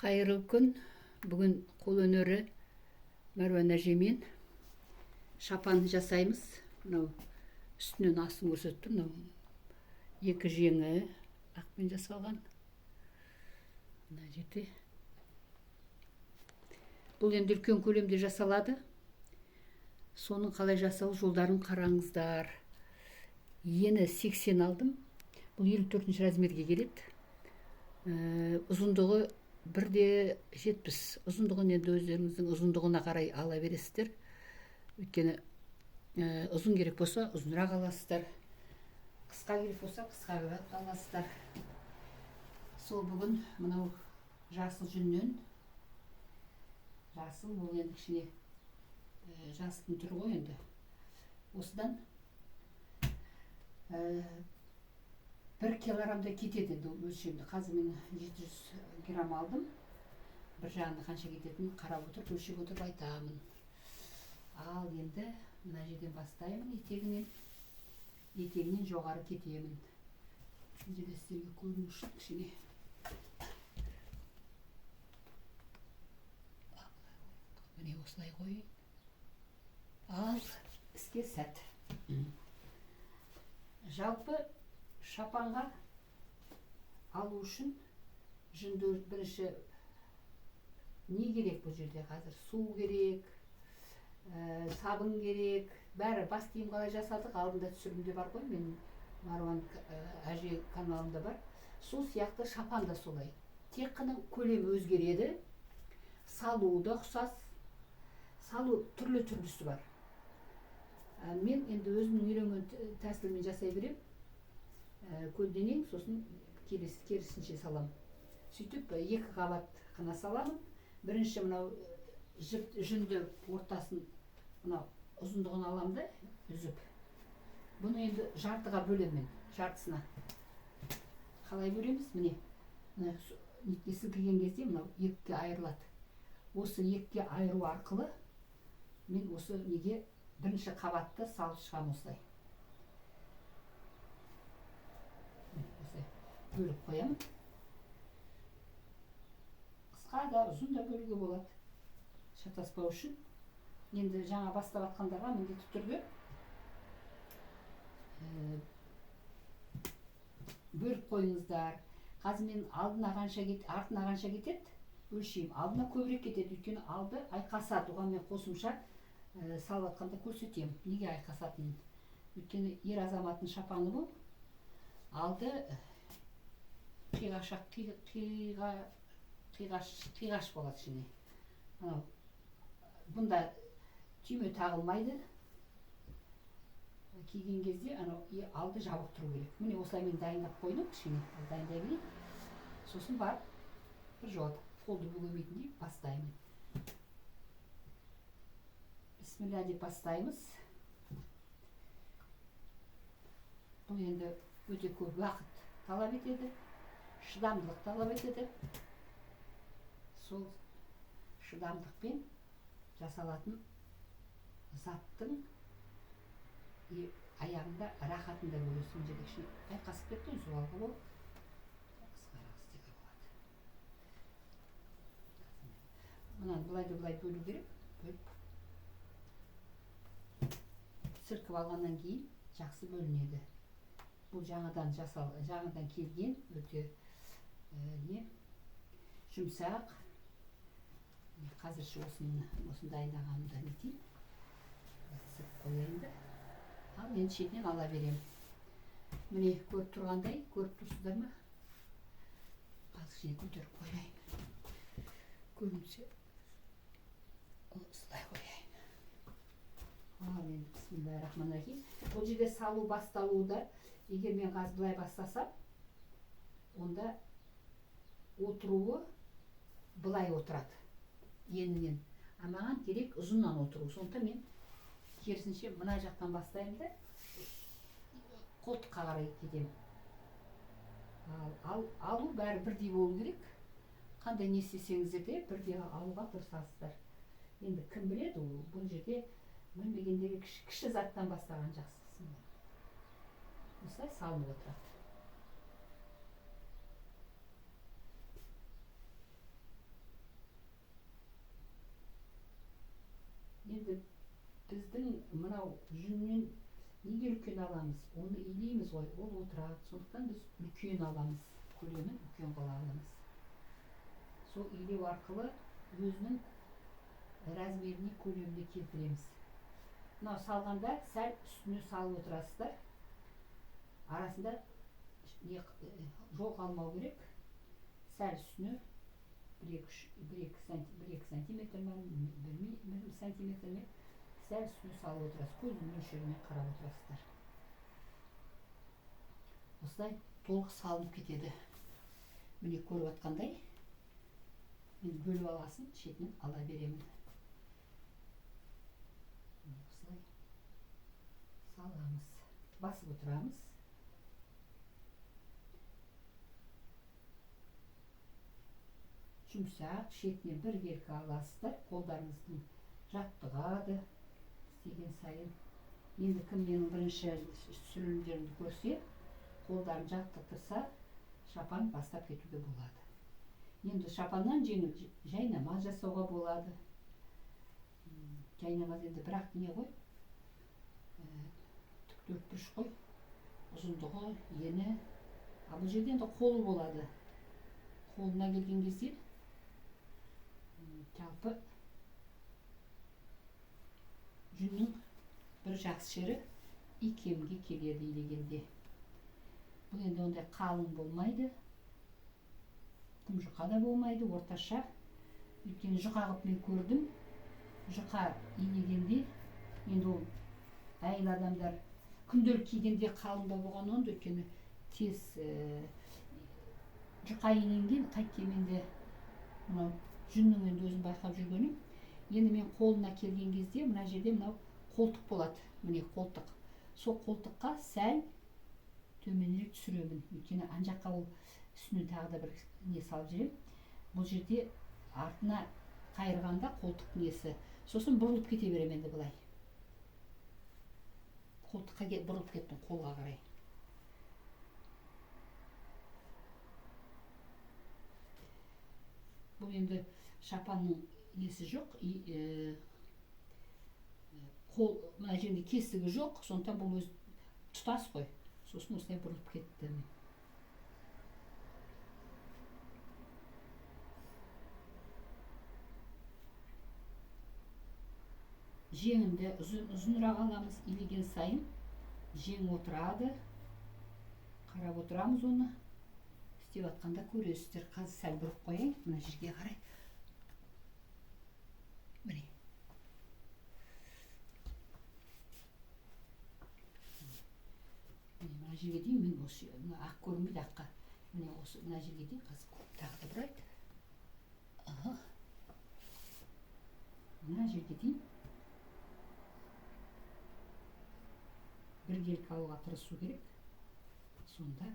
Қайырлы күн. Бүгін қол өнері Мәруан әжемен шапан жасаймыз. Мынау үстінен астын көрсетті. Мынау екі жеңі ақпен жасалған. Мына жерде. Бұл енді үлкен көлемде жасалады. Соның қалай жасалу жолдарын қараңыздар. Ені 80 алдым. Бұл 54 размерге келеді. Ұзындығы 1,70. Ұзындығын енді өздеріңіздің ұзындығына қарай ала бересіздер. Өйткені ұзын керек болса ұзынырақ аласыздар. Қысқа керек болса қысқа аласыздар. Сол бүгін мынау жасыл жүннен, жасыл бұл енді кішкене жастың түрі ғой енді. Осыдан 1 килограмдай кетеді енді өлшемді. Қазір мен 700 грамм алдым. Бір жағында қанша кететінін қарап отырып, өлшеп отырып айтамын. Ал енді мына жерден бастаймын, етегінен жоғары кетемін. Бұл жерде сіздерге көріну үшін кішкене. Міне осылай қойайын. Ал іске сәт. Жалпы шапанға алу үшін жүнді бірінші не керек бұл жерде қазір? Су керек, сабын керек, бәрі бас киім қалай жасадық, алдында түсірімде бар ғой, мен Маруан әже каналында бар. Сол сияқты шапан да солай. Тек қана көлемі өзгереді, салуы да ұқсас, салу түрлі-түрлісі бар. Мен енді өзімнің үйренген тәсілмен жасай берем. Көлденең, сосын керісінше салам. Сөйтіп, 2 қабат қана саламын. Бірінші мынау жүнді ортасын мынау ұзындығын алам да үзіп. Бұны енді жартыға бөлемін, жартысына. Қалай бөлеміз? Міне, ниткесі кірген кезде мынау 2-ге айырылады. Осы 2-ге айыру арқылы мен осы неге бірінші қабатты салып шығам осылай. Бөліп қоямын. Қысқа да, ұзын да бөлуге болады. Шатаспау үшін. Енді жаңа бастап атқандарға міндетті түрде бөліп қойыңыздар. Қазір мен алдына қанша кетеді, артына қанша кетеді, өлшеймін. Алдына көбірек кетеді, өйткені алды айқасады. Оған мен қосымша салып атқанда көрсетемін. Неге айқасатынын. Өйткені ер азаматтың шапаны бұл. Алды қиғаш болады ішіне. Бұнда түйме тағылмайды. Киген кезде алды жабық тұру керек. Міне осылай мен дайындап қойдым кішкене. Дайындай берейін. Сосын барып бір жолата қолды бөгемейтіндей бастаймын. Бисмилля деп бастаймыз. Бұл енді өте көп уақыт талап етеді. Шыдамдылық талап етеді. Сол шыдамдықпен жасалатын заттың аяғында рахатында көресің. Мына жерде кішкене айқасып кетті, суалға болып. Қысқарақ істеуге болады. Мұнан былай бөлу керек. Бөліп. Сіркіп алғаннан кейін жақсы бөлінеді. Бұл жаңадан келген өте жұмсақ. Қазірше осын дайындағанымда нетейін. Сіріп қояйын да. Ал енді шетінен ала берем. Міне көріп тұрғандай, көріп тұрсыздар ма? Қазір көтеріп қояйын. Көрінсе осылай қояйын. Ал енді бисмиллахир-рахманир-рахим. Бұл жерде салу басталуда. Егер мен қазір былай бастасам, онда отыруы былай отырады. Енінен. А маған керек ұзыннан отыру. Сондықтан мен керісінше мына жақтан бастаймын да қолтыққа қарай кетемін. Алу бәрі бірдей болу керек. Қандай не істесеңіздер де бірдей алуға тырысасыздар. Енді кім біледі, бұл жерде білмегендегі кіші заттан бастаған жақсысы. Осылай салынып отырады. біздің мынау жүннен неге үлкен аламыз? Оны илейміз ғой, ол отырады. Сондықтан біз үлкен аламыз, көлемін үлкен қыла аламыз. Сол илеу арқылы өзінің размеріне, көлеміне келтіреміз. Мынау салғанда сәл үстіне салып отырасыздар. Арасында жол қалмау керек. Сәл үстіне 1-2 сантиметр ме, 1 сантиметр ме сәл үстіне салып отырасыз. Көздің мөлшеріне қарап отырасыздар. Осылай толық салынып кетеді. Міне көріп жатқандай, мен бөліп аласын, шетінен ала беремін. Осылай саламыз, басып отырамыз. Жұмсақ, шетіне бір беркі аласыздар, қолдарыңыздың жаттығады істеген сайын. Енді кім менің бірінші түсірілімдерімді көрсе, қолдарын жаттықтырса, шапан бастап кетуге болады. Енді шапаннан жеңіл жайнамаз жасауға болады. Жайнамаз енді бірақ не ғой? Тік төртбұрыш қой. Ұзындығы, ені. Бұл жерде енді қолы болады. Қолына келген кезде жалпы жүннің бір жақсы жері икемге келеді илегенде. Бұл енді ондай қалың болмайды. Тым жұқа да болмайды, орташа. Өйткені жұқа қылып мен көрдім. Жұқа илегенде, енді ол әйел адамдар күнделік кигенде қалыңдау болған онда, өйткені тез жұқа иленген, қайткенде мынау жүннің енді өзін байқап жүргенім. Енді мен қолына келген кезде, мына жерде мынау қолтық болады. Міне қолтық. Сол қолтыққа сәл төменірек түсіремін. Өйткені ан жаққа ол үстіне тағы да бір не салып жүрем. Бұл жерде артына қайырғанда қолтық несі. Сосын бұрылып кете берем енді былай. Қолтыққа бұрылып кеттім қолға қарай. Бұл енді шапанның несі жоқ, қол мына жерінде кесігі жоқ, сондықтан бұл өз тұтас қой. Сосын осылай бұрылып кеттім. Жеңімді ұзынырақ аламыз, илеген сайын жең отырады. Қарап отырамыз оны. Істеп атқанда көресіздер. Қазір сәл бұрып қояйын, мына жерге қарай. Міне. Мына жерге дейін, мен осы ақ көрінбейді аққа. Міне осы мына жерге дейін қазір тағы да бұрайды. Мына жерге дейін бір келіп алуға тырысу керек. Сонда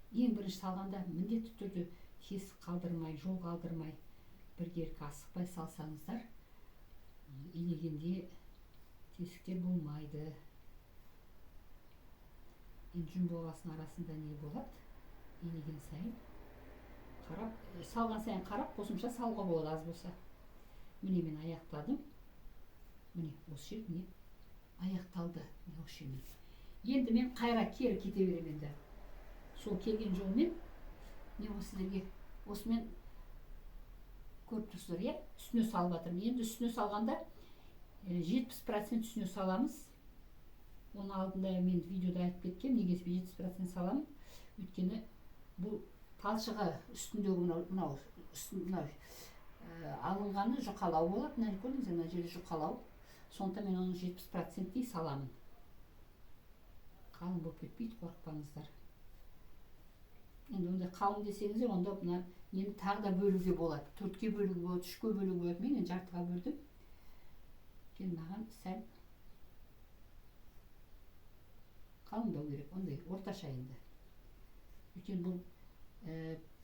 ең бірінші салғанда міндетті түрде тесік қалдырмай, жол қалдырмай, бір керкі асықпай салсаңыздар, илегенде тесіктер болмайды. Енді жүн болғасын арасында не болады? Илеген сайын қарап, салған сайын қарап, қосымша салуға болады аз болса. Міне мен аяқтадым. Міне осы жер не аяқталды. Міне осы жермен. Енді мен қайра кері кете берем енді. Сол келген жолмен, не осы сіздерге, осымен көріп тұрсыздар, е? Үстіне салып жатырмын. Енді үстіне салғанда 70% үстіне саламыз. Оның алдында мен видеода айтып кеткем, неге 70% саламын. Өйткені бұл талшығы үстіндегі мынау алынғаны жұқалау болады. Мына көрдіңіз, мына жерде жұқалау. Сондықтан мен оның 70%-дей саламын. Қалың болып кетпейді, қорықпаңыздар. Енді онда қалың десеңіздер, онда бұны енді тағы да бөлуге болады. 4-ке бөлуге болады, 3-ке бөлуге болады. Мен жартыға бөлдім. Енді маған сәл қалыңдау керек, ондай орташа енді. Өйткені бұл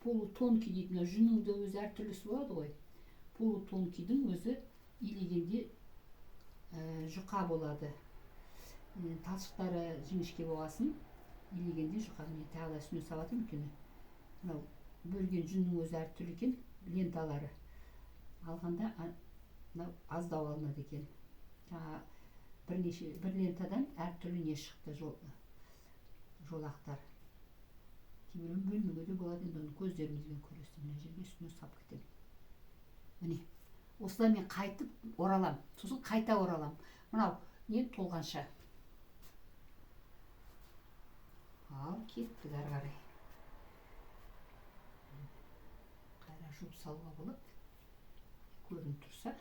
полутонкий дейді, жүннің де өзі әртүрлісі болады ғой. Полутонкийдің өзі илегенде жұқа болады. Талшықтары жіңішке болғасын, илегенде жұқа. Мен тағы да үстіне салатым өйткені мынау бөлген жүннің өзі әртүрлі екен, ленталары. Алғанда мынау аздау алынады екен. Жаңа бір лентадан әртүрлі не шықты, жолақтар. Кейбіреуін бөлмеге де болады, енді оны көздерімізбен көресіз. Мына жерге үстіне сап кетемін. Міне, осылай мен қайтып оралам, сосын қайта оралам. Мынау не толғанша. Ал кеттік ары қарай. Қайра жуып салуға болады. Көрініп тұрса,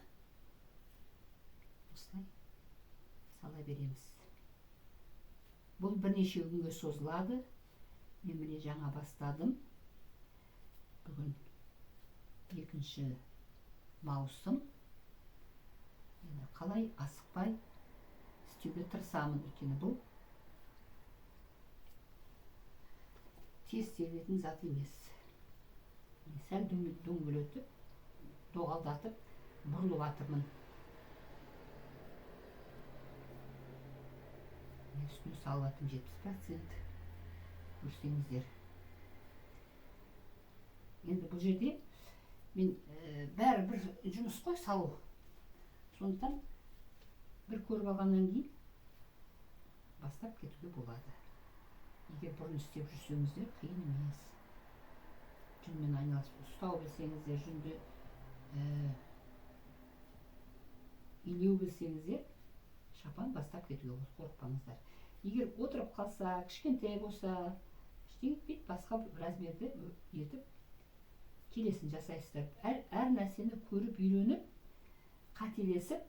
осылай сала береміз. Бұл бірнеше күнге созылады. Мен міне жаңа бастадым. Бүгін 2 маусым. Енді қалай асықпай істеуге тырысамын, өйткені бұл тез істелетін зат емес. Сәл дөңгелетіп, доғалдатып, бұрылып жатырмын. Үстіне салып жатырмын 70%. Көрсеңіздер. Енді бұл жерде мен бәрі бір жұмыс қой салу. Сондықтан бір көріп алғаннан кейін бастап кетуге болады. Егер бұрын істеп жүрсеңіздер, қиын емес. Жүнмен айналысып ұстау білсеңіздер, жүнді илеу білсеңіздер, шапан бастап кетуге болады, қорықпаңыздар. Егер отырып қалса, кішкентай болса, етпейді, басқа размерді етіп келесін жасайсыздар. Әр нәрсені көріп үйреніп, қателесіп,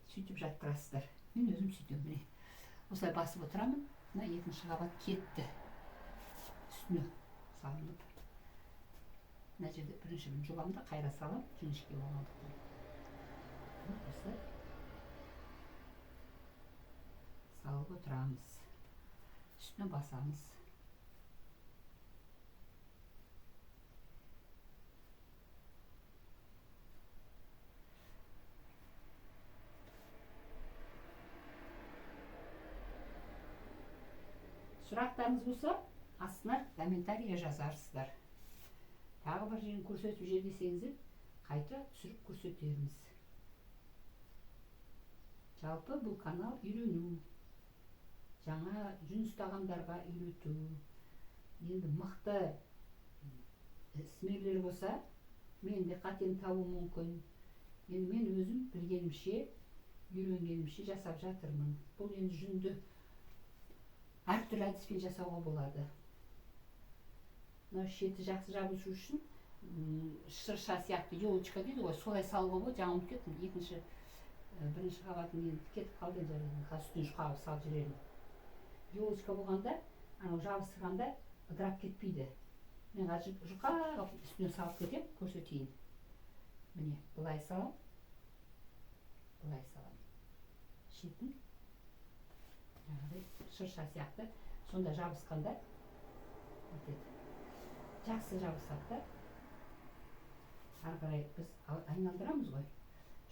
сөйтіп жаттырасыздар. Мен өзім сөйтем, міне. Осылай басып отырамын. Мына 2-ші қабат кетті. Үстіне салынып. Мына жерде біріншіден жұламды қайра салам, жіңішке болғандықтан. Осылай салып отырамыз. Үстіне басамыз. Сұрақтарыңыз болса, астына комментария жазарсыздар. Тағы бір жерін көрсетіп жер десеңіздер, қайта түсіріп көрсетерміз. Жалпы бұл канал үйрену. Жаңа жүн ұстағандарға үйрету. Енді мықты ісмерлер болса, мен де қатем табу мүмкін. Енді мен өзім білгенімше, үйренгенімше жасап жатырмын. Бұл енді жүнді әртүрлі әдіспен жасауға болады. Шеті жақсы жабысу үшін шырша сияқты елочка дейді ғой, солай салуға болады. Жаңа ұмытып кеттім. Бірінші қабатын енді кетіп қалды, үстіне жұқағып салып жібердім. Елочка болғанда, анау жабыстырғанда ыдырап кетпейді. Мен қазір жұқағып үстіне салып кетем, көрсетейін. Міне, былай салам. Былай салам. Шетін шырша сияқты, сонда жабысқанда жақсы жабысады да. Ары қарай біз айналдырамыз ғой.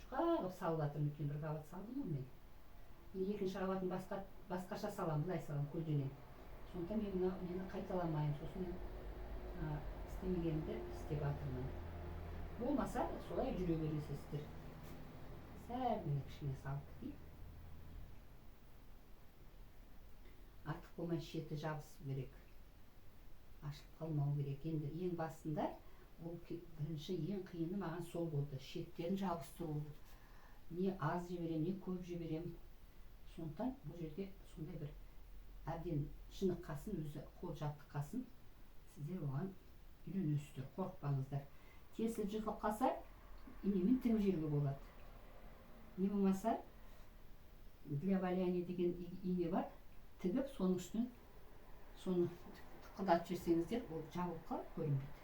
Жұқағып салып жатырмын, өткен бір қабат салдым ғой мен. 2-ші қабатын басқаша салам, былай салам, көлденең. Сондықтан мен мені қайталамайын, сосын мен істемегенімді істеп жатырмын. Болмаса, солай жүре бересіздер. Сәл мені кішкене салып кетейін. Артық болмай шеті жабысу керек. Ашылып қалмау керек. Енді ең басында, ол бірінші ең қиыны маған сол болды. Шеттерін жабыстыру. Не аз жіберем, не көп жіберем. Сондықтан бұл жерде сондай бір әбден шыныққасын, өзі қол жаттыққасын, сіздер оған үйренесіздер, қорықпаңыздар. Тесіліп жыртылып қалса, инемен тігіп жіберуге болады. Не болмаса, для валяния деген ине бар. Тігіп, соның үстінен соны тықылдатып жіберсеңіздер, ол жабылып қалып көрінбейді.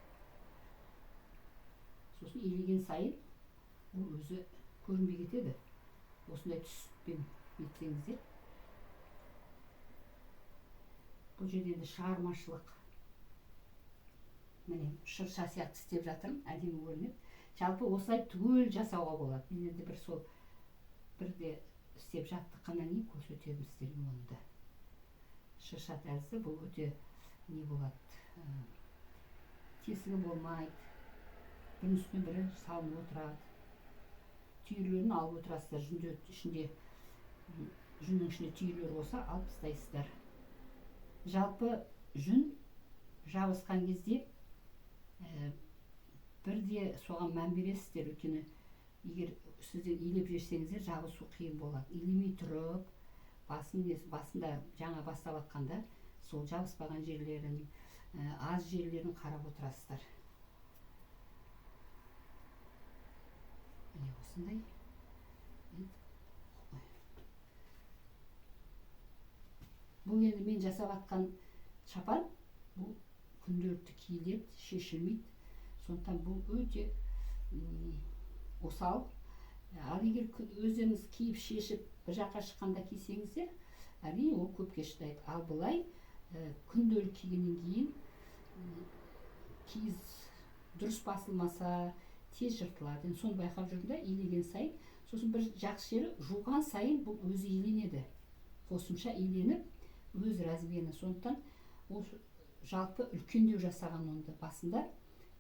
Сосын илеген сайын ол өзі көрінбей кетеді. Осындай түспен етсеңіздер. Бұл жерде де шығармашылық. Міне, шырша сияқты істеп жатырмын, әдемі көрінеді. Жалпы осылай түгел жасауға болады. Мен енді бірде істеп жаттыққаннан кейін көрсетемін сіздерге оны да. Шырша тәрізді, бұл өте не болады, тесігі болмайды. Бірінің үстіне бірі салынып отырады. Түйірлерін алып отырасыздар, жүнді ішінде жүннің ішінде түйелер болса алып тастайсыздар. Жалпы жүн жабысқан кезде бірде соған мән бересіздер, өйткені егер сіздер илеп жіберсеңіздер жабысу қиын болады. Илемей тұрып, басында жаңа бастап жатқанда сол жабыспаған жерлерін, аз жерлерін қарап отырасыздар. Міне осындай. Бұл енді мен жасап жатқан шапан, бұл күнделікті киіледі, шешілмейді. Сондықтан бұл өте осал. Ал егер өздеріңіз киіп шешіп бір жаққа шыққанда кисеңіздер, әрине ол көпке шыдайды. Ал былай күнделік кигеннен кейін киіз дұрыс басылмаса тез жыртылады. Енді соны байқап жүрдім да, илеген сайын, сосын бір жақсы жері жуған сайын бұл өзі иленеді. Қосымша иленіп, өз размеріне. Сондықтан ол жалпы үлкендеу жасаған онды басында,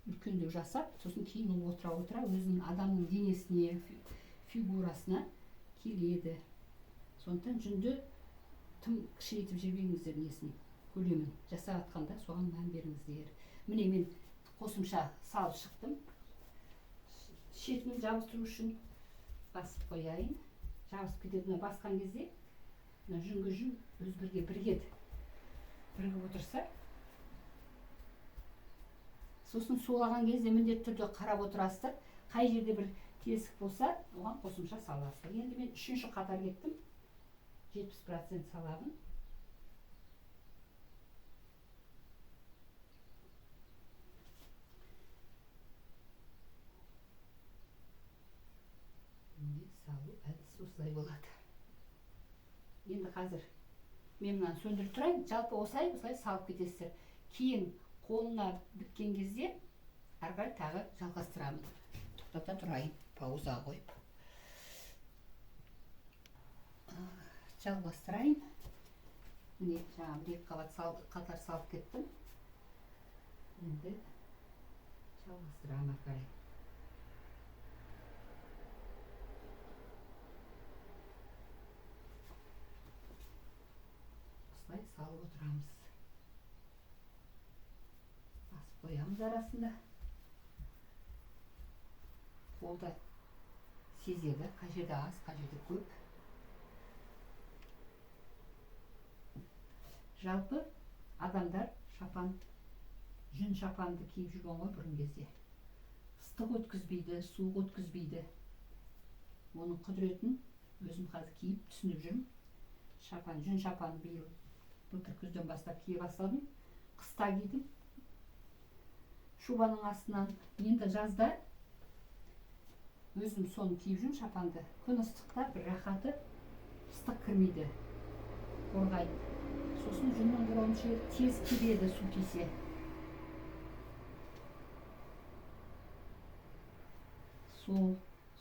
үлкендеу жасап, сосын кейін ол отыра өзінің адамның денесіне, фигурасына келеді. Сондықтан жүнді тым кішірейтіп жібермеңіздер несін, көлемін жасап жатқанда соған мән беріңіздер. Міне мен қосымша салып шықтым. Шетін жабыстыру үшін басып қояйын. Жабысып кетеді. Басқан кезде жүнге жүн өз бірге бірігеді. Бірігіп отырса, сосын сулаған кезде міндетті түрде қарап отырасыздар. Қай жерде бір тесік болса, оған қосымша саласыздар. Енді мен 3-ші қатар кеттім. 70% саламын. Салу әдісі осылай болады. Енді қазір мен мынаны сөндіріп тұрайын. Жалпы осылай салып кетесіздер. Кейін қолына біткен кезде ары қарай тағы жалғастырамын. Тоқтата тұрайын, пауза қойып. Жалғастырайын. Міне жаңағы бір екі қатар салып кеттім. Енді жалғастырамын ары қарай. Осылай салып отырамыз. Басып қоямыз арасында. Қолда сезеді, қай жерде аз, қай жерде көп. Жалпы адамдар жүн шапанды киіп жүрген ғой бұрын кезде. Ыстық өткізбейді, суық өткізбейді. Оның құдіретін өзім қазір киіп түсініп жүрмін. Жүн шапан былтыр күзден бастап кие бастадым. Қыста кидім. Шубаның астынан. Енді жазда өзім соны киіп жүрмін шапанды. Күн ыстықта бір рахаты, ыстық кірмейді, қорғайды. Сосын жүннің құрамшы тез кебеді су тисе.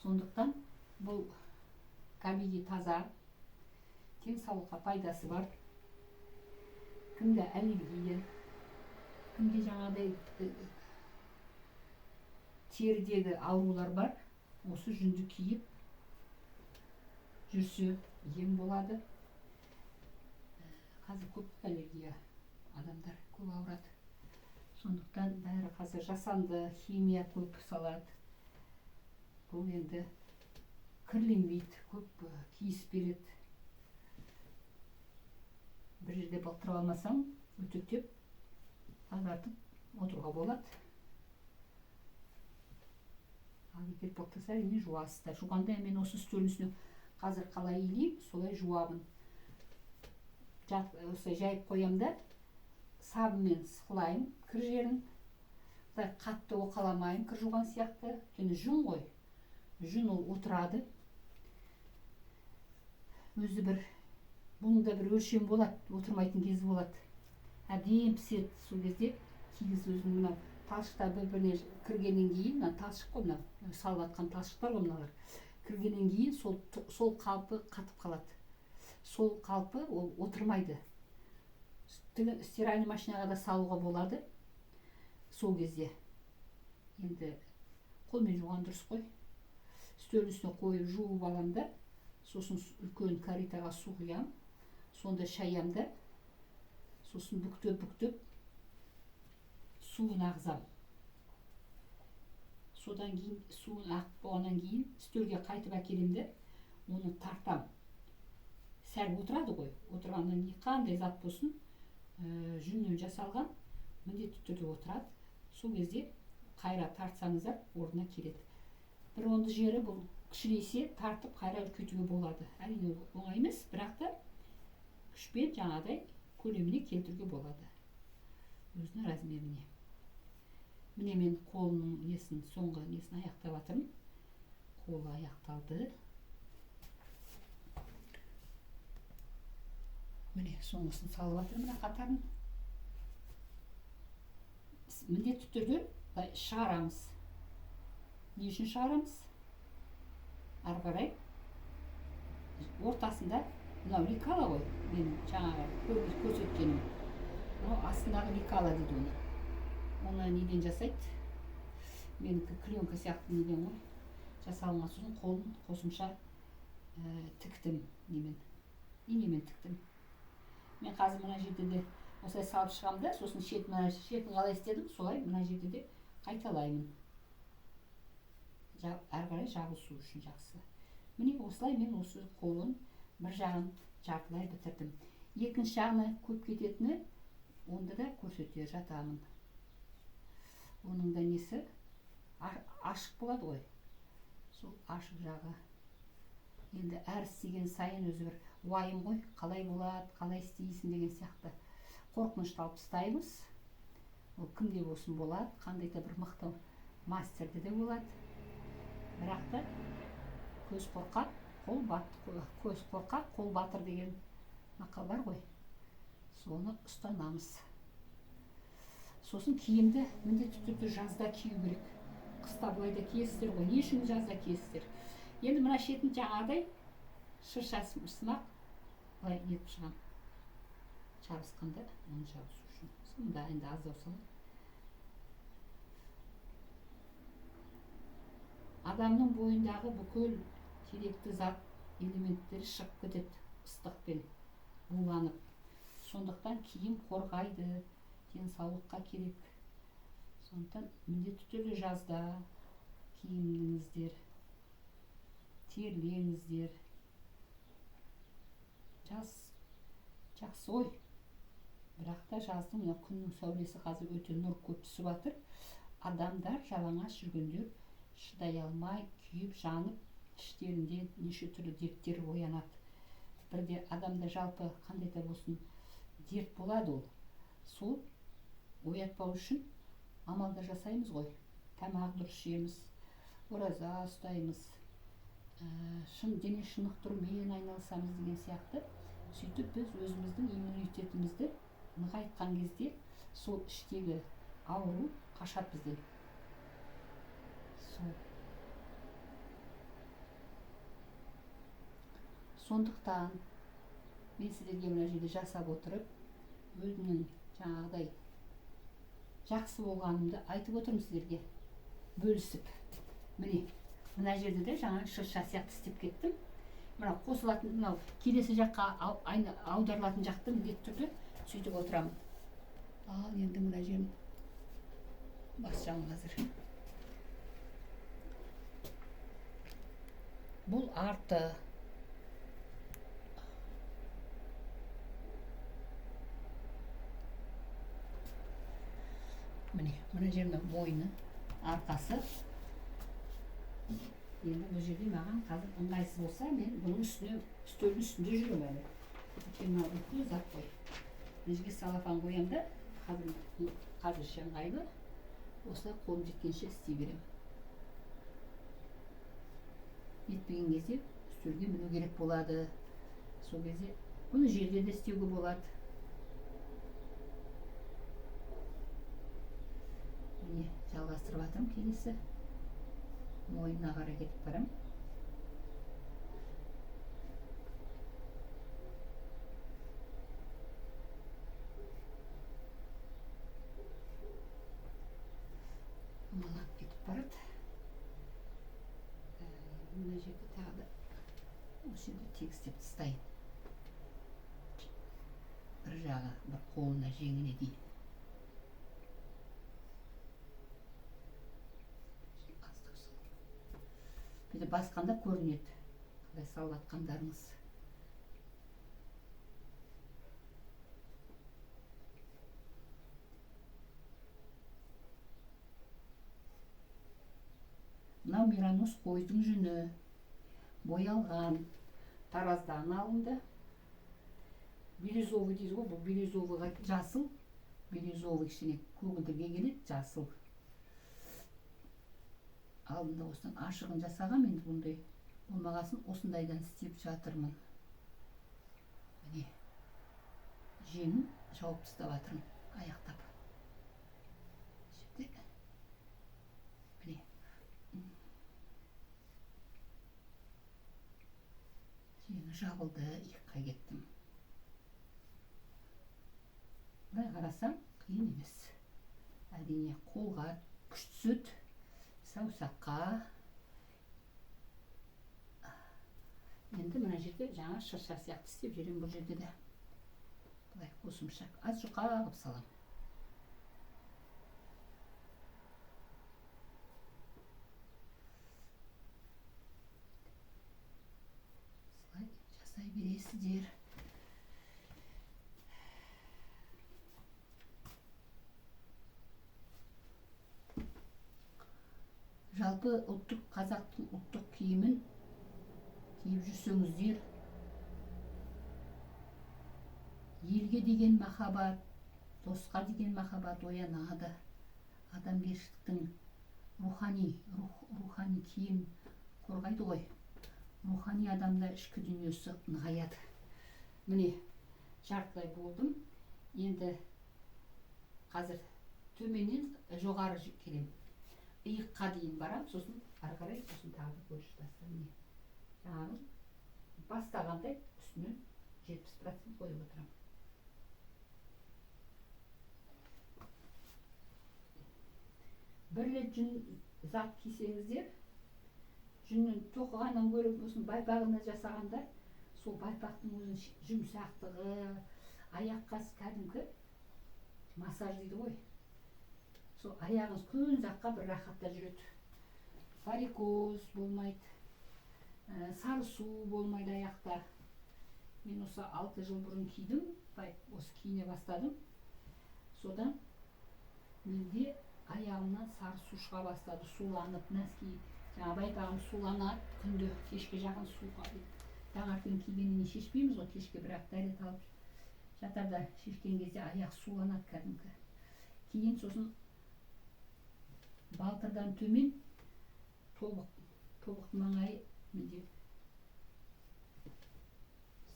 Сондықтан бұл табиғи таза, денсаулыққа пайдасы бар. Кімде аллергия, кімде жаңағыдай терідегі аурулар бар, осы жүнді киіп жүрсе ем болады. Қазір көп аллергия, адамдар көп ауырады. Сондықтан бәрі қазір жасанды, химия көп салады. Бұл енді кірленбейді, көп киіс береді. Бір жерде былтырып алмасаң, өтектеп, тазартып отыруға болады. Ал егер былтырса, әрине жуасыздар. Жуғанда мен осы үстелдің үстіне қазір қалай илеймін, солай жуамын. Осылай жайып қоямда, сабынмен сықылайын кір жерін. Қатты оқаламайын кір жуған сияқты. Өйткені жүн ғой. Жүн ол отырады. Өзі бір, бұның да бір өлшем болады, отырмайтын кезі болады. Әбден піседі сол кезде кигіз өзінің мына талшықтар бір-біріне кіргеннен кейін, талшық қой мына, салып жатқан талшықтар ғой мыналар. Кіргеннен кейін сол қалпы қатып қалады. Сол қалпы ол отырмайды. Стиральный машинаға да салуға болады. Сол кезде. Енді қолмен жуған дұрыс қой. Үстел үстіне қойып жуып аламда, Сосын үлкен каритаға су құям, сонда шаям да, сосын бүктеп суын ағызам. Содан кейін суын ағып болғаннан кейін үстелге қайтып әкелем де, оны тартам. Сәл отырады ғой, отырғаннан кейін қандай зат болсын, жүннен жасалған міндетті түрде отырады. Сол кезде қайра тартсаңыздар орнына келеді. Бір онды жері бұл кішірейсе тартып қайра үлкейтуге болады. Әрине оңай емес, бірақ та күшпен жаңағыдай көлеміне келтіруге болады. Өзінің размеріне. Міне мен қолының несін, соңғы несін аяқтап жатырмын. Қолы аяқталды. Міне соңғысын салып жатырмын, мына қатарын. Міндетті түрде шығарамыз. Не үшін шығарамыз? Ары қарай ортасында мынау лекала ғой, мен жаңағы көрсеткенім. Мынау астындағы лекала дейді оны. Оны неден жасайды? Менікі клеенка сияқты неден ғой. Жасалынған соң қолын қосымша тіктім немен. Инемен тіктім. Мен қазір мына жерде де осылай салып шығамын да, сосын шетін қалай істедім, солай мына жерде де қайталаймын. Әрі қарай жабысу үшін жақсы. Міне осылай мен осы қолын бір жағын жартылай бітірдім. Екінші жағына көп кететіні, онда да көрсете жатамын. Оның да несі ашық болады ғой. Сол ашық жағы. Енді әр істеген сайын өзі бір уайым ғой, қалай болады, қалай істейсің деген сияқты. Қорқынышты алып тастаймыз. Ол кімде болсын болады, қандай да бір мықты мастерде де болады. Бірақ та көз қорқақ, қол батыр деген мақал бар ғой. Соны ұстанамыз. Сосын киімді міндетті түрде жазда кию керек. Қыста былайда киесіздер ғой. Не үшін жазда киесіздер? Енді мына шетін жаңағыдай шыршасы сымақ былай етіп шығам. Жабысқанда оны жабысу үшін. Сонда енді аздау салам. Адамның бойындағы бүкіл керекті зат элементтері шығып кетеді ыстықпен буланып. Сондықтан киім қорғайды, денсаулыққа керек. Сондықтан міндетті түрде жазда киіміңіздер, терлеңіздер. Жаз жақсы ой. Бірақ та жаздың күннің сәулесі қазір өте нұр көп түсіп жатыр. Адамдар жалаңаш жүргендер шыдай алмай, күйіп, жанып, іштерінде неше түрлі дерттер оянады. Бірде адамда жалпы қандай да болсын дерт болады ол. Сол оятпау үшін амалдар жасаймыз ғой. Тамақ дұрыс жейміз, ораза ұстаймыз, шын дене шынықтырумен айналысамыз деген сияқты. Сөйтіп біз өзіміздің иммунитетімізді нығайтқан кезде сол іштегі ауру қашады бізден. Сондықтан мен сіздерге мына жерде жасап отырып, өзімнің жаңағыдай жақсы болғанымды айтып отырмын сіздерге, бөлісіп. Міне, мына жерде де жаңа шырша сияқты істеп кеттім. Мына қосылатын, мынау келесі жаққа аударылатын жақты міндетті түрде сөйтіп отырамын. Ал енді мына жерін бассам қазір. Бұл арты. Міне, мына жерінің мойны, арқасы. Енді бұл жерде маған қазір ыңғайсыз болса, мен бұның үстелдің үстінде жүрем әлі. Өйткені үлкен зат қой. Мына жерге салафан қоям да, қазір ыңғайлы. Осылай қолым жеткенше істей берем. Етпеген кезде үстелге міну керек болады. Сол кезде бұны жерде де істеуге болады. Міне, жалғастырып жатырмын келесі. Мойнына қарай кетіп барам. Малап кетіп барады. Мына жерде тағы да осы жерде тегістеп тастайын. Бір жағы бір қолына жеңіне дейін. Бізде басқанда көрінеді, қалай салып атқандарыңыз. Мынау Миранос қойдың жүні, боялған, тараздан алынды. Бирюзовый дейді ғой, бұл бирюзовыйға жасыл, бирюзовый кішкене көгілдірге келеді, жасыл. Алдында осыдан ашығын жасағам, енді бұндай болмағасын осындайдан істеп жатырмын. Міне, жеңін жауып тастап жатырмын, аяқтап. Міне. Жеңі жабылды, иыққа кеттім. Былай қарасам, қиын емес. Әрине қолға күш түседі, саусаққа. Енді мына жерде жаңа шырша сияқты істеп жүрем, бұл жерде де. Былай қосымша аз жұқа қылып салам. Солай жасай бересіздер. Жалпы ұлттық қазақтың ұлттық киімін киіп жүрсеңіздер, елге деген махаббат, досқа деген махаббат оянады. Адамгершіліктің рухани киім қорғайды ғой. Рухани адамда ішкі дүниесі нығаяды. Міне, жартылай болдым. Енді қазір төменнен жоғары келем. Иыққа дейін барам, сосын ары қарай, сосын тағы да көрші тастам. Жаңағы бастағандай үстінен 70% қойып отырам. Бір рет жүн зат кисеңіздер, жүннен тоқығаннан гөрі осының байпағына жасағанда, сол байпақтың өзінің жұмсақтығы, аяққа кәдімгі массаж дейді ғой. Сол аяғыңыз күн жаққа бір рахатта жүреді. Варикоз болмайды, сарысу болмайды аяқта. Мен осы 6 жыл бұрын кидім, осы киіне бастадым. Содан менде аяғымнан сарысу шыға бастады, суланып, нәски. Жаңа байпағым суланады, күнде кешке жақын суға. Таңертең кигеннен шешпейміз ғой, кешке бірақ дәрет алып жатарда шешкен кезде аяқ суланады кәдімгі. Кейін сосын балтырдан төмен тобық маңайы менде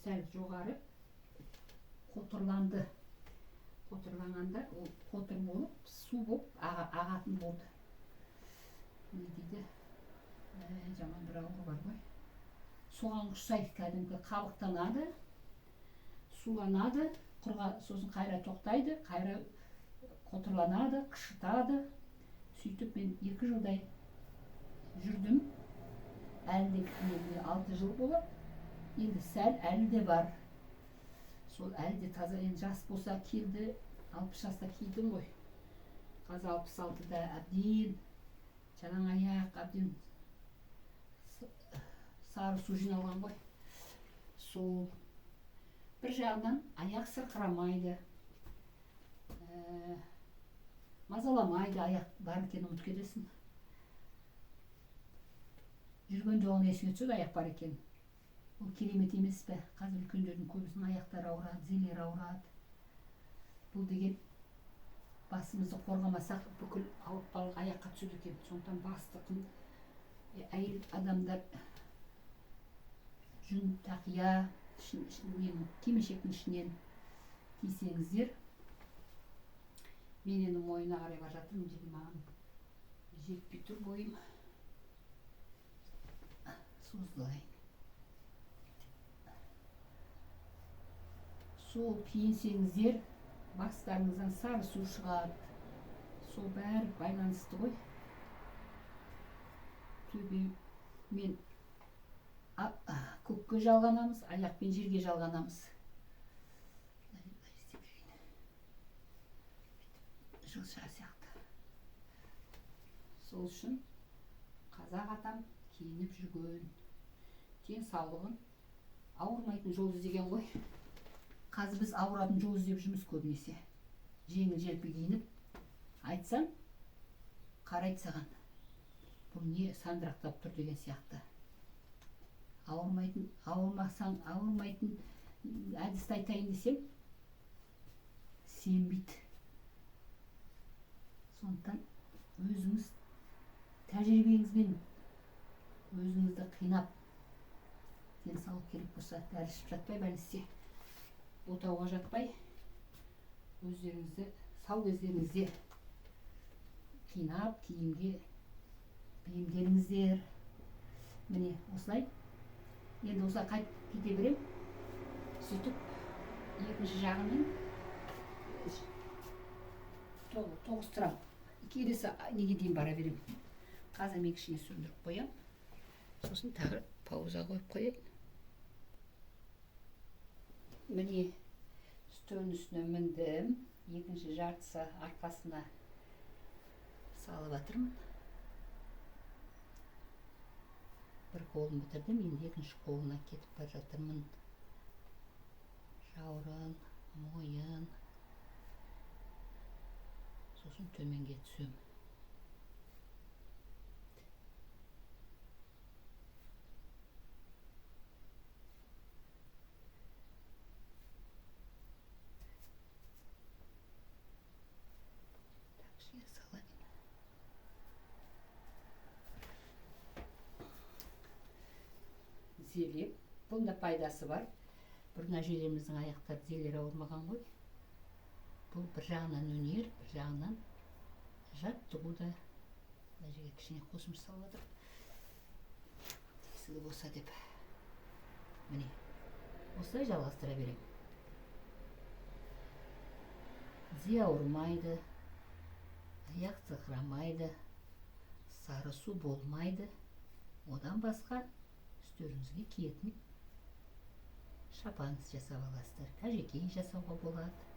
сәл жоғары қотырланды. Қотырланғанда ол қотыр болып, су болып ағатын болды. Не дейді? Жаман бір ауру бар ғой. Соған ұқсайды, кәдімгі қабықтанады, суланады, сосын қайра тоқтайды, қайра қотырланады, қышытады. Сөйтіп мен 2 жылдай жүрдім. Әлі де 6 жыл болып, енді сәл әлі де бар. Сол әлі де таза, енді жас болса келді, 60 жаста кидім ғой. Қазір 66-да әбден жалаң аяқ, әбден сары су жиналған ғой. Сол бір жағынан аяқ сырқырамайды, мазаламайды, аяқ бар екенін ұмытып кетесің. Жүргенде оны есіңе түседі, аяқ бар екен. Ол керемет емес пе? Қазір үлкендердің көбісінің аяқтары ауырады, тізелері ауырады. Бұл деген басымызды қорғамасақ бүкіл ауыртпалық аяққа түседі екен. Сондықтан басты әйел адамдар жүн тақия кимешектің ішінен кисеңіздер. Мен енді мойнына қарай бара жатырмын, және маған жетпей тұр бойым. Созылайын. Сол киінсеңіздер, бастарыңыздан сары су шығады. Сол бәрі байланысты ғой. Төбе мен көкке жалғанамыз, аяқпен жерге жалғанамыз. Жылша сияқты. Сол үшін қазақ атам киініп жүрген. Денсаулығын ауырмайтын жол іздеген ғой. Қазір біз ауыратын жол іздеп жүрміз көбінесе. Жеңіл желпі киініп, айтсаң, қарайды саған. Бұл не сандырақтап тұр деген сияқты. Ауырмайтын әдісті айтайын десем, сенбейді. Сондықтан өзіңіз тәжірибеңізбен өзіңізді қинап, денсаулық керек болса, дәрі ішіп жатпай, бәлісте отауға жатпай, өздеріңізді сау кездеріңізде қинап, киімге бейімделіңіздер. Міне осылай. Енді осылай қайтып кете берем. Сөйтіп, екінші жағымен тоғыстырам. Келесі неге дейін бара берем. Қазір мен кішкене сөндіріп қоям. Сосын тағы пауза қойып қояйын. Міне үстелдің үстіне міндім. Екінші жартысы арқасына салып жатырмын. Бір қолын бітірдім, енді екінші қолына кетіп бара жатырмын. Жаурын, мойын. Сосын төменге түсем. Зелеп, бұнда пайдасы бар. Бұрын әжелеріміздің аяқтары зелер ауырмаған ғой. Бұл бір жағынан өнер, бір жағынан жаттығуда. Әжеге кішкене қосымша салып жатыр. Тесігі болса деп. Міне, осылай жалғастыра берем. Зе ауырмайды, аяқ сықырамайды, сары су болмайды. Одан басқа үстеріңізге киетін шапан жасап аласыздар. Кәжекей жасауға болады.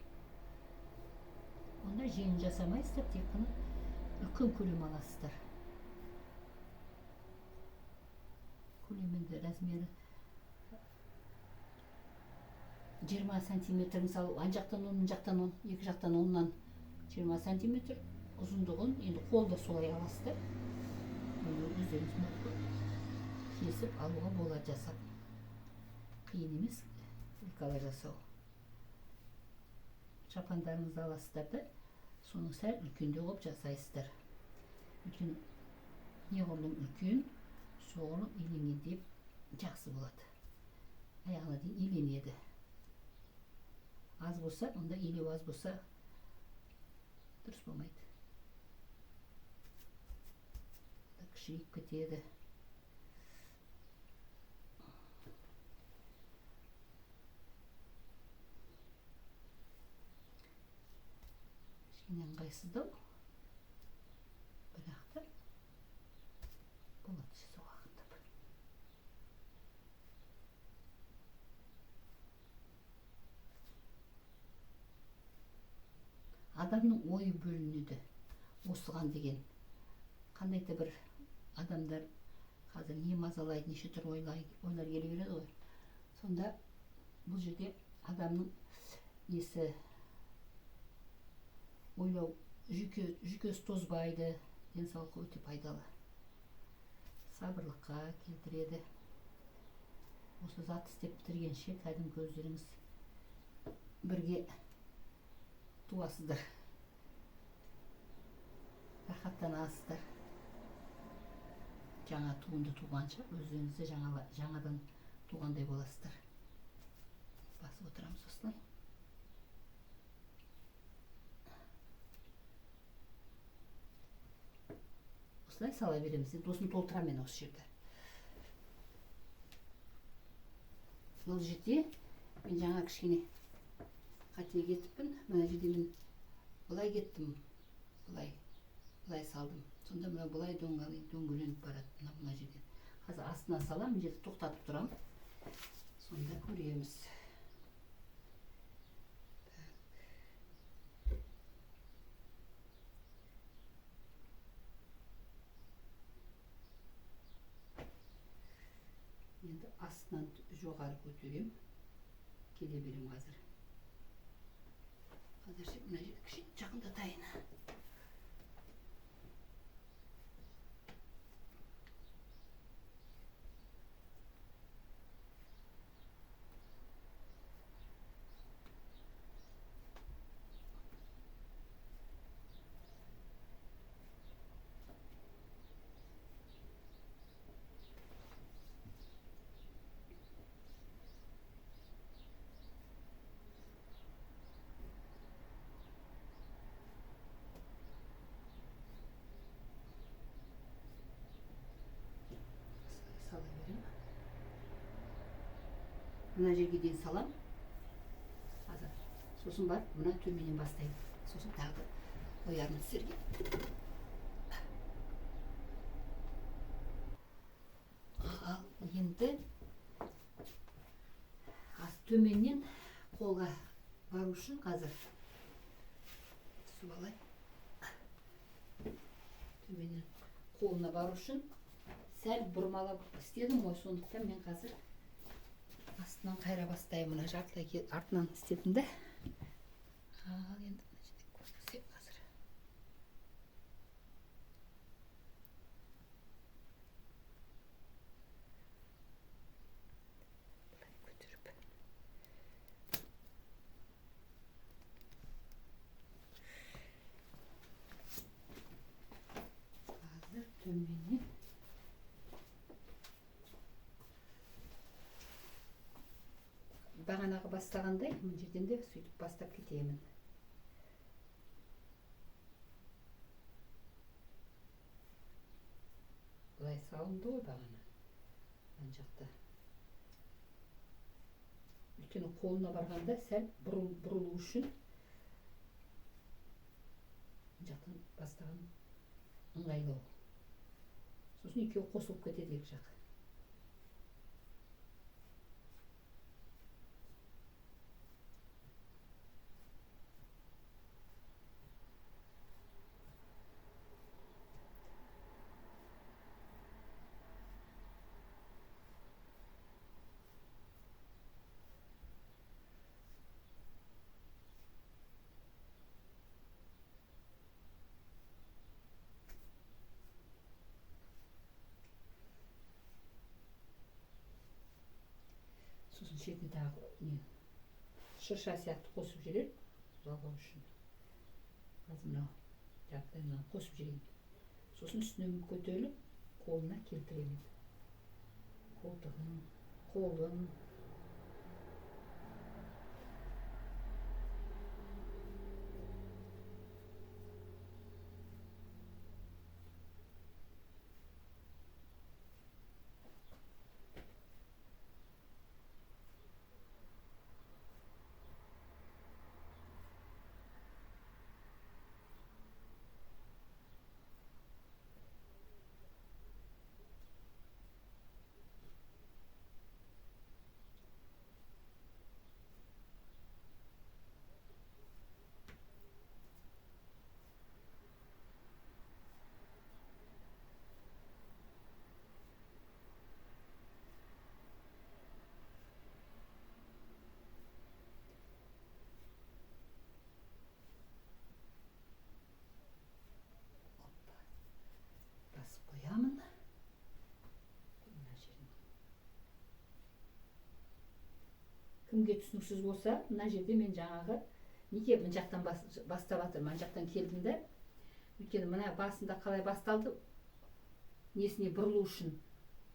Онда жеңіл жасамайсыздар, тек қана үлкен көлем аласыздар. Көлемінде размері 20 сантиметр, мысалы, ан жақтан 10, мын жақтан 10, екі жақтан 10-нан 20 сантиметр ұзындығын енді қолда солай аласыздар. Өздеріңіз кесіп алуға болады жасап. Қиын емес, ылғала жасау. Шапандарыңызды аласыздар да, соның сәл үлкендеу қылып жасайсыздар. Үлкен, неғұрлым үлкен, соғұрлым иленгенде жақсы болады. Аяғына дейін иленеді. Аз болса, онда илеу аз болса, дұрыс болмайды. Кішірейіп кетеді. Ыңғайсыздау, бірақ та болады жасау ақындап. Адамның ойы бөлінеді осыған деген. Қандай да бір адамдар қазір не мазалайды, неше түрлі ойлар келе береді ғой. Сонда бұл жерде адамның несі ойлау, жүйкесі тозбайды, денсаулыққа өте пайдалы. Сабырлыққа келтіреді. Осы зат істеп бітіргенше кәдімгі өздеріңіз бірге туасыздар. Рахаттанасыздар. Жаңа туынды туғанша өздеріңізді жаңадан туғандай боласыздар. Басып отырамыз осылай. Осылай сала береміз. Досын толтырам мен осы жерде. Бұл жерде мен жаңа кішкене қате кетіппін. Мына жерде мен былай кеттім. Былай салдым. Сонда былай дөңгеленіп барады мына жерден. Қазір астына салам, мен жерде тоқтатып тұрам. Sonunda ko'ramiz. Endi астынан жоғары көтерем. Келе берем қазір. Қазір мына жерді кішкене жақындатайын. Sala vereyim. Mына жерге дейін салам. Қазір. Сосын барып, мына төменнен бастайым. Сосын тағы қоярмын сіздерге. Ал енді төменнен қолға бару үшін қазір түсіп алайын. Төменнен қолына бару үшін сәл бұрмалап істедім ғой, сондықтан мен қазір астынан қайра бастаймын. Мына жартылай артынан істедім де. Ал енді мына жерде көрсек қазір. Былай көтеріп. Қазір төменнен бағанағы бастағандай, мына жерден де сөйтіп бастап кетемін. Былай салынды ғой бағана. Ана жақта. Өйткені қолына барғанда сәл бұрылу үшін мына жақтан бастаған ыңғайлау. Сосын екеуі қосылып кетеді екі жақ. Сосын шетіне тағы шырша сияқты қосып жіберем, жалғау үшін. Қазір мынау жартылайынан қосып жіберейін. Сосын үстінен көтеріліп, қолына келтіремін. Қолтығын, қолын. Кімге түсініксіз болса, мына жерде мен жаңағы неге мына жақтан бастап жатырмын, мына жақтан келдім де, өйткені мына басында қалай басталды, несіне бұрылу үшін,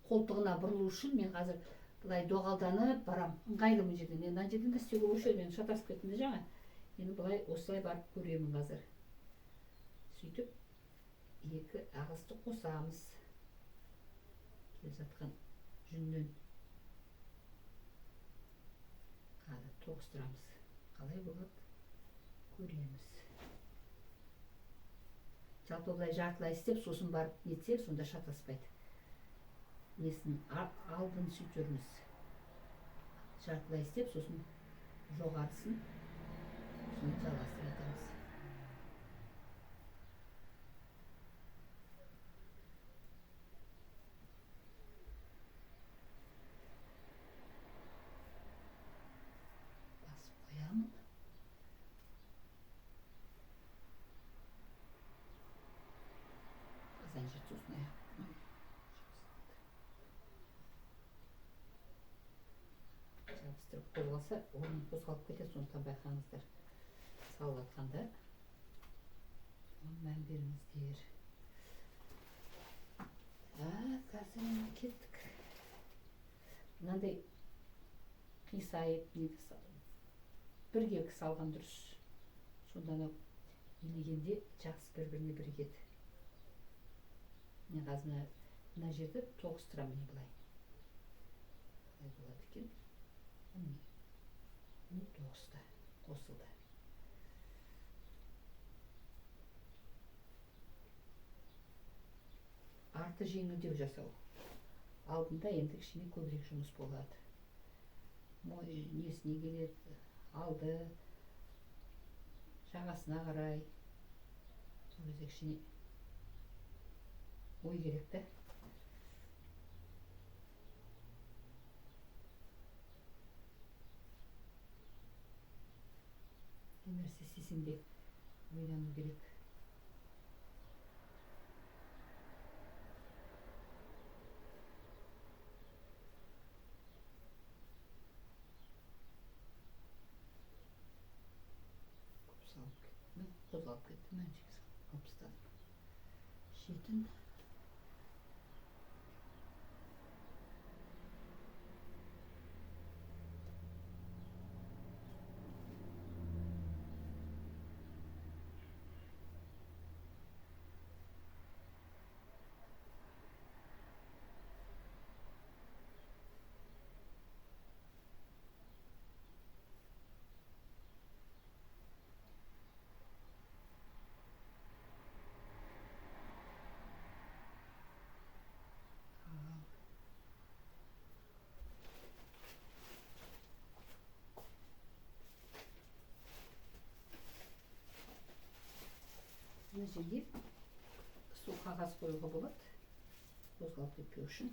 қолтығына бұрылу үшін мен қазір былай доғалданып барам, ыңғайлы мына жерден. Мына жерден де істеуге болушы еді, мен шатасып кеттім де жаңа. Енді былай осылай барып көремін қазір. Сөйтіп, екі ағысты қосамыз. Келіп жатқан жүннен. Қазір тоғыстырамыз. Қалай болады көреміз. Жалпы былай жартылай істеп, сосын барып нетсе, сонда шатаспайды. Несін алдын сөйтерміз. жартылай істеп сосын жоғарысын сосын жалғастыра жатамыз. Басып қоямын. Қазан жер сосын аяқ. Жабыстырып қозғалса, орын қозғалып кетеді, сондықтан байқаңыздар. Салып жатқанда мән беріңіздер. Қазір енді кеттік. Мынандай қисайып, бірге салған дұрыс. Сонда илегенде жақсы бір-біріне бірігеді. Мен қазір мына жерді тоғыстырамын былай. Қалай болады екен? Міне тоғысты, қосылды. Арты жеңілдеу жасау. Алдында енді кішкене көбірек жұмыс болады. Несіне келеді, алды, жағасына қарай. Сол кезде кішкене ой керек та. Не нәрсе істесең де ойлану керек. Қозғалып кетті, мәншек алып тастадым. Шетін. Мына жерге су қағаз қоюға болады, қозғалып кетпеу үшін.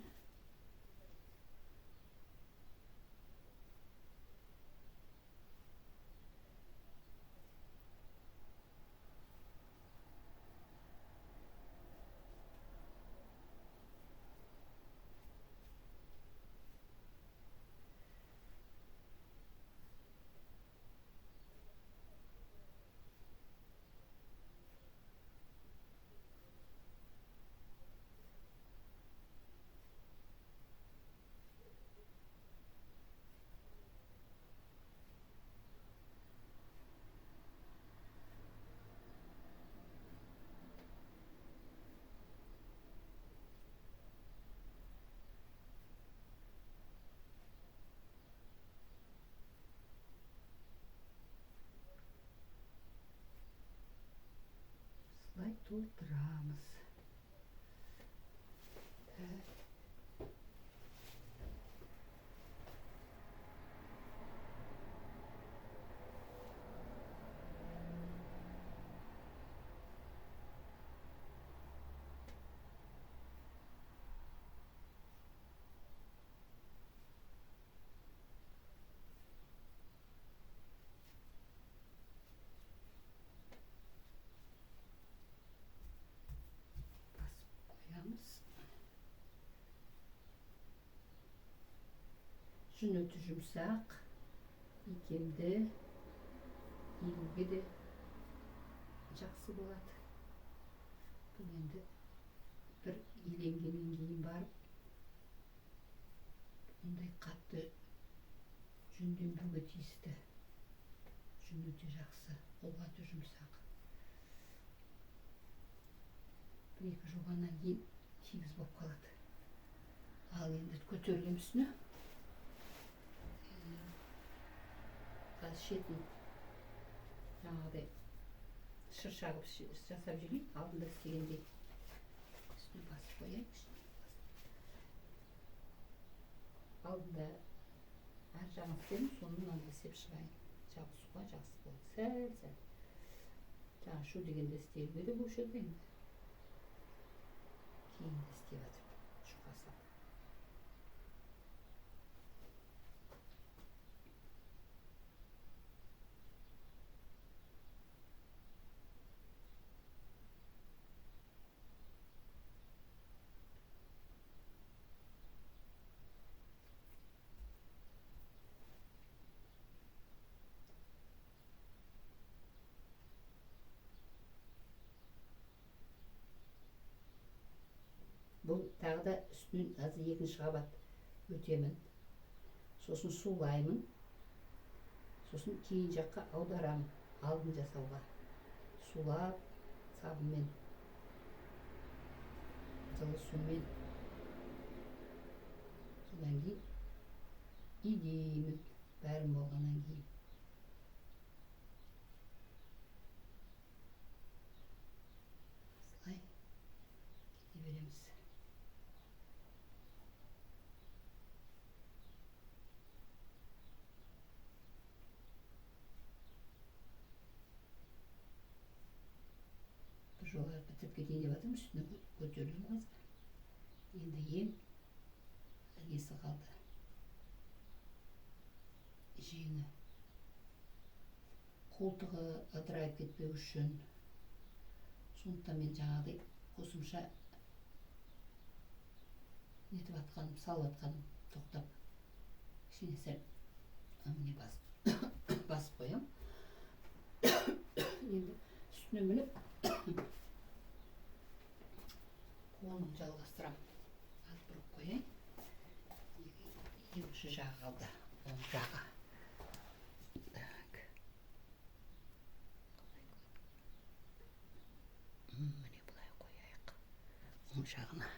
Слай толтырамыз. Жүн өте жұмсақ, икемді, илуге де жақсы болады. Бұл енді бір иленгеннен кейін барып, мұндай қатты жүнленбеуге тиісті. Жүн өте жақсы, қолға өте жұмсақ. Бір-екі жуғаннан кейін тегіс болып қалады. Ал енді көтерілем үстіне. Қазір шетін жаңағыдай шырша қылып жасап жүрейін, алдында істегендей. Үстіне басып қояйын. Алдында әр жаңа істедім, соны мынаны істеп шығайын. Жабысуға жақсы болды. Сәл-сәл. Жаңа шу дегенде істелуге де болушы еді енді. Кейін де істеп жатыр. Шуға салып. Бұл тағы да үстінен қазір екінші қабат өтемін. Сосын сулаймын. Сосын кейін жаққа аударамын. Алдын жасауға. Сулап, сабынмен, жылы сумен. Содан кейін идеймін. Бәрін болғаннан кейін. Слай. Кете береміз. Жола бітіріп кетейін деп жатырмын, үстіне көтерілім қазір. Енді ең несі қалды. Жеңі. Қолтығы ыдырайып кетпеу үшін. Сондықтан мен жаңағыдай қосымша нетіп атқаным, салып атқаным тоқтап. Кішкене сәл міне басып қоям. Енді үстіне мініп қолын жалғастырам. Аз бұрып қояйын. Екінші жағы қалды. Оң жағы. Так. Міне бұлай қояйық. Оң жағына.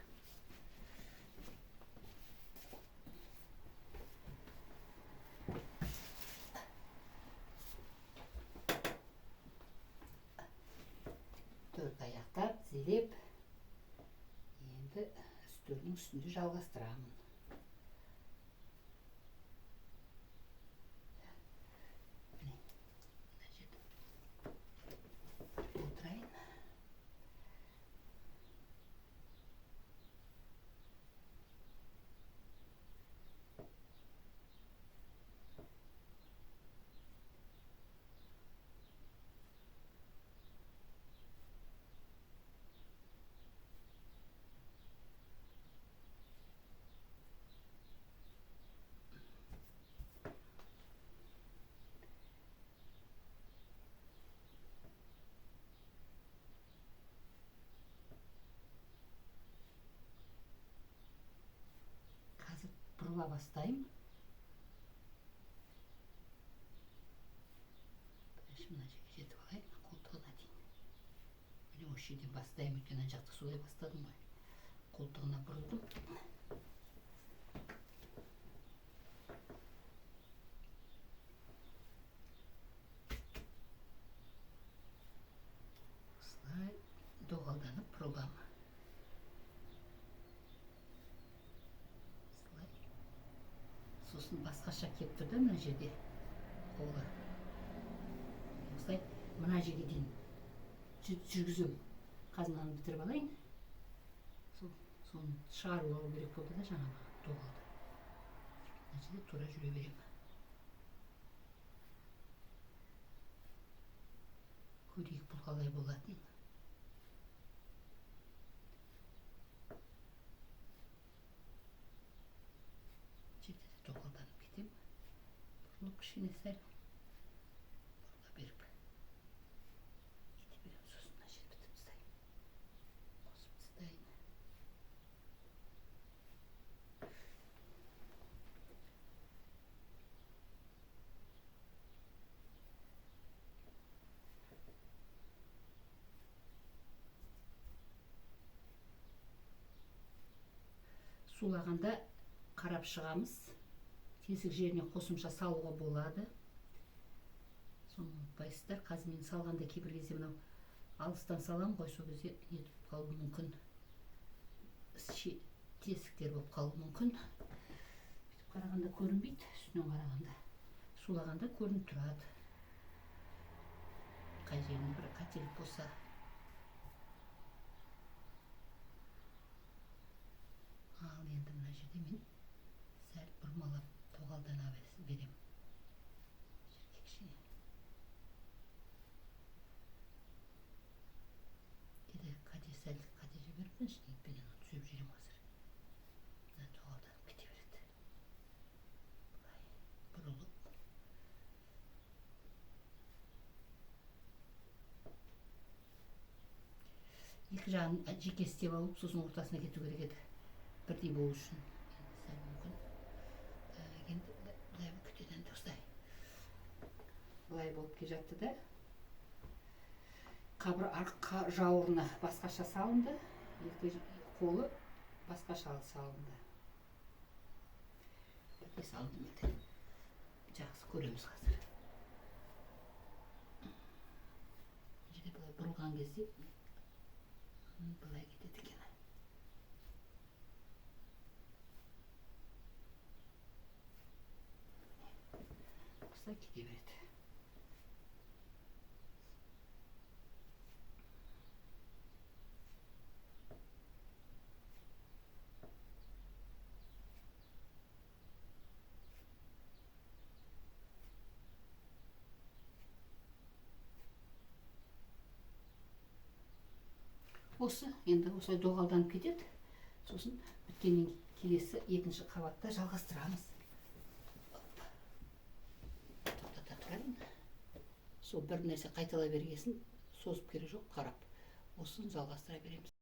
Төрт аяқтап, тізелеп, енді үстелдің үстінде жалғастырамын. Міне, мына жерде отырайын. Бұрыла бастаймын. Бірінші мына жерге жетіп алайын, қолтығына дейін. Міне осы жерден бастаймын, өйткені ана жақта солай бастадым ғой. Қолтығына бұрылдым. Осылай доғалданып бұрыламын. Сосын басқаша кеп тұрды мына жерде қолы. Осылай мына жерге дейін жүргізем. Қазынаны бітіріп алайын. Соны шығарып алу керек болды да жаңағы доғалды. Мына жерде тура жүре берем. Көрейік бұл қалай болатын. Доғалданып кетем. Бұрылып кішкене сәл бұрыла беріп кете берем. Сосын мына жер бітіп тастайын. Қосып тастайын. Сулағанда қарап шығамыз. Тесік жеріне қосымша салуға болады. Соны ұмытпайсыздар. Қазір мен салғанда кейбір кезде мынау алыстан салам ғой, сол кезде нетіп қалуы мүмкін. Тесіктер болып қалуы мүмкін. қарағанда көрінбейді, үстінен қарағанда. Сулағанда көрініп тұрады. Қай жерінде бір қателік болса. Ал енді мына жерде мен сәл бұрмалап тоғалдана берем. Жерге кішкене. Деді сәл қате жіберіппінші, етпеген түзеп жүрем қазір. Мына тоғалданып кете береді. Былай бұрылып. Екі жағын жеке істеп алып, сосын ортасына кету керек еді. Бірдей болу үшін. Сәл мүмкін. Енді былай күтеден достай. Былай болып ке жатты да. Қабыр жауырына басқаша салынды. Екі қолы басқаша салынды. Бірдей салынды еді. Жақсы көреміз қазір. Жерде былай бұрылған кезде былай кетеді екен. Осылай кете береді. Осы енді осылай доғалданып кетеді. Сосын біткеннен келесі екінші қабатта жалғастырамыз. Тоқтата тұрайын. Сол бір нәрсе қайтала бергесін созып керек жоқ, қарап. Осын жалғастыра береміз.